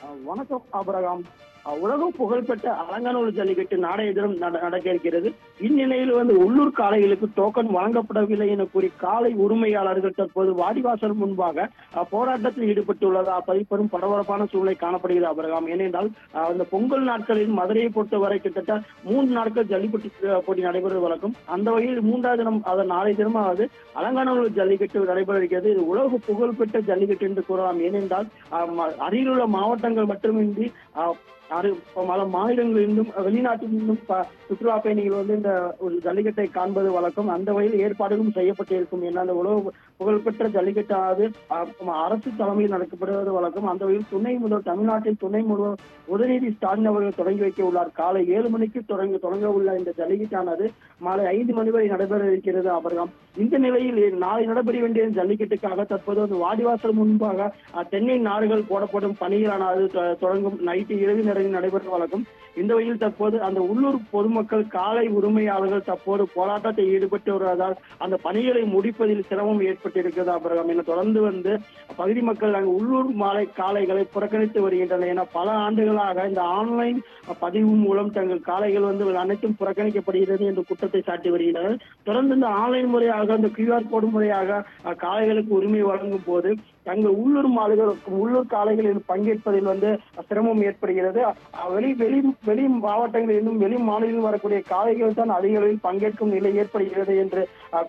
வணக்கம் ஆபிரகாம். உலக புகழ்பெற்ற அலங்காநல்லூர் ஜல்லிக்கட்டு நாளைய தினம் நடக்க இருக்கிறது. இந்நிலையில் உள்ளூர் காளைகளுக்கு டோக்கன் வழங்கப்படவில்லை என கூறி காளை உரிமையாளர்கள் தற்போது வாடிவாசல் முன்பாக போராட்டத்தில் ஈடுபட்டுள்ளதாக பெரும் பரபரப்பான சூழ்நிலை காணப்படுகிறது ஆபிரகாம். ஏனென்றால் அந்த பொங்கல் நாட்களில் மதுரையை பொறுத்தவரை கிட்டத்தட்ட 3 நாட்கள் ஜல்லிக்கட்டு போட்டி நடைபெறுவது வழக்கம். அந்த வகையில் 3வது தினம் நாளைய தினமாவது அலங்காநல்லூர் ஜல்லிக்கட்டு நடைபெற இருக்கிறது. இது உலக புகழ்பெற்ற ஜல்லிக்கட்டு என்று கூறலாம். ஏனென்றால் அருகிலுள்ள மாவட்டங்கள் மட்டுமின்றி பல மாநிலங்களிலிருந்தும் வெளிநாட்டிலிருந்தும் சுற்றுலா பயணிகள் இந்த ஜல்லிக்கட்டை காண்பது வழக்கம். அந்த வகையில் ஏற்பாடுகளும் செய்யப்பட்டிருக்கும். ஏன்னா அந்த உலக புகழ்பெற்ற ஜல்லிக்கட்டானது அரசு தலைமையில் நடக்கப்படுவது வழக்கம். அந்த வகையில் தமிழ்நாட்டில் துணை முதல்வர் உதயநிதி ஸ்டாலின் அவர்கள் தொடங்கி வைக்க உள்ளார். காலை 7 மணிக்கு தொடங்க உள்ள இந்த ஜல்லிக்கட்டானது மாலை 5 மணி வரை நடைபெற இருக்கிறது ஆபிரகாம். இந்த நிலையில் நாளை நடைபெற வேண்டிய ஜல்லிக்கட்டுக்காக தற்போது வாடிவாசல் முன்பாக தென்னை நாடுகள் போடப்படும் பணிகளானது தொடங்கும். நைட்டு இரவு நேரங்களில் நடைபெறும் வழக்கம். இந்த வகையில் தற்போது அந்த உள்ளூர் பொதுமக்கள் காளை உரிமையாளர்கள் தற்போது போராட்டத்தில் ஈடுபட்டு வருவதால் அந்த பணிகளை முடிப்பதில் சிரமம் ஏற்பட்டிருக்கிறது ஆபிரகாம். என தொடர்ந்து பகுதி மக்கள் அங்கு உள்ளூர் மாலை காளைகளை புறக்கணித்து வருகின்றனர். என பல ஆண்டுகளாக இந்த ஆன்லைன் பதிவு மூலம் தங்கள் காளைகள் அனைத்தும் புறக்கணிக்கப்படுகிறது என்று குற்றத்தை சாட்டி வருகின்றனர். தொடர்ந்து இந்த ஆன்லைன் முறையாக இந்த QR கோடு முறையாக காளைகளுக்கு உரிமை வழங்கும் போது தங்கள் உள்ளூர் காளைகளில் பங்கேற்பதில் சிரமம் ஏற்படுகிறது. வெளி மாவட்டங்களிலும் வெளி மாநிலங்களில் வரக்கூடிய காளைகள் தான் அதிக அளவில் பங்கேற்கும் நிலை ஏற்படுகிறது என்று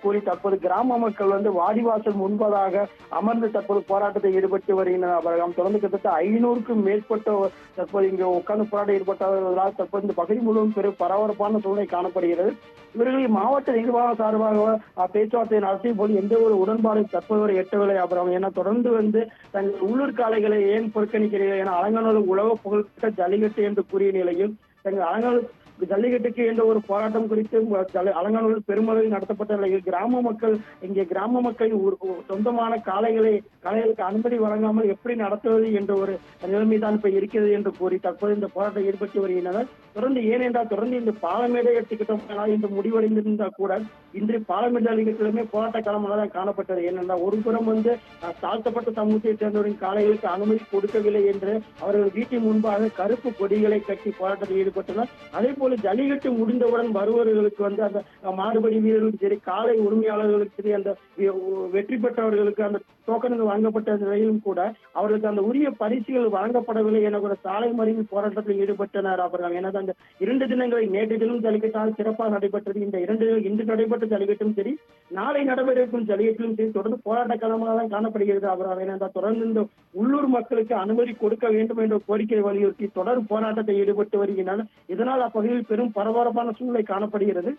கூறி தற்போது கிராம மக்கள் வாடிவாசல் முன்பதாக அமர்ந்து தற்போது போராட்டத்தில் ஈடுபட்டு வருகின்றனர். தொடர்ந்து கிட்டத்தட்ட 500க்கும் மேற்பட்ட தற்போது இங்கு உட்கார்ந்து போராட்டம் ஈடுபட்டவர்களால் தற்போது இந்த பகுதி முழுவதும் பெரும் பரபரப்பான சூழ்நிலை காணப்படுகிறது. இவர்களின் மாவட்ட நிர்வாக சார்பாக பேச்சுவார்த்தை நடத்திய போது எந்த ஒரு உடன்பாடு தற்போது எட்டவில்லை ஆபிரகாம். ஏன்னா தொடர்ந்து தங்கள் உள்ளூர் காளைகளை ஏன் புறக்கணிக்கிறீர்கள் என அலங்காநல்லூர் உலக புகழ்பெற்ற ஜல்லிக்கட்டு என்று கூறிய நிலையில் தங்கள் அலங்காநல்லூர் ஜல்லிக்கட்டுக்கு என்ற ஒரு போராட்டம் குறித்து அலங்காநல்லூர் பெருமளவில் நடத்தப்பட்ட நிலையில் கிராம மக்களின் சொந்தமான காளைகளுக்கு அனுமதி வழங்காமல் எப்படி நடத்துவது என்ற ஒரு நிலைமைதான் இப்ப இருக்கிறது என்று கூறி தற்போது இந்த போராட்டம் ஈடுபட்டு வருகின்றனர். தொடர்ந்து இந்த பாலமேடை எடுத்துக்கிட்டோம் இந்த முடிவடைந்திருந்தால் கூட இன்று பாலமேடு ஜல்லிக்கட்டிலுமே போராட்ட காலமாக தான் காணப்பட்டது. ஏனென்றால் ஒரு புறம் தாழ்த்தப்பட்ட சமூகத்தை சேர்ந்தவரின் காளைகளுக்கு அனுமதி கொடுக்கவில்லை என்று அவர்கள் வீட்டின் முன்பாக கருப்பு கொடிகளை கட்டி போராட்டத்தில் ஈடுபட்டனர். அதே போல ஜல்லிக்கட்டு முடிந்தவுடன் வருபவர்களுக்கு அந்த மாடுபடி வீரர்களுக்கு சரி காளை உரிமையாளர்களுக்கு சரி அந்த வெற்றி பெற்றவர்களுக்கு அந்த டோக்கன்கள் வழங்கப்பட்ட நிலையிலும் கூட அவர்களுக்கு அந்த உரிய பரிசுகள் வழங்கப்படவில்லை என கூட சாலை மறியல் போராட்டத்தில் ஈடுபட்டனர் அவர்கள். எனவே அந்த 2 தினங்களை நேற்று தினம் ஜல்லிக்கட்டால் சிறப்பாக நடைபெற்றது. இன்று நடைபெற்ற ஜல்லிக்கட்டும் சரி நாளை நடைபெறும் ஜல்லிக்கட்டிலும் சரி தொடர்ந்து போராட்ட காலமாக தான் காணப்படுகிறது அவர்கள். ஏனென்றால் தொடர்ந்து இந்த உள்ளூர் மக்களுக்கு அனுமதி கொடுக்க வேண்டும் என்ற கோரிக்கை வலியுறுத்தி தொடர் போராட்டத்தில் ஈடுபட்டு வருகின்றனர். இதனால் அப்பகுதியில் பெரும் பரபரப்பான சூழ்நிலை காணப்படுகிறது.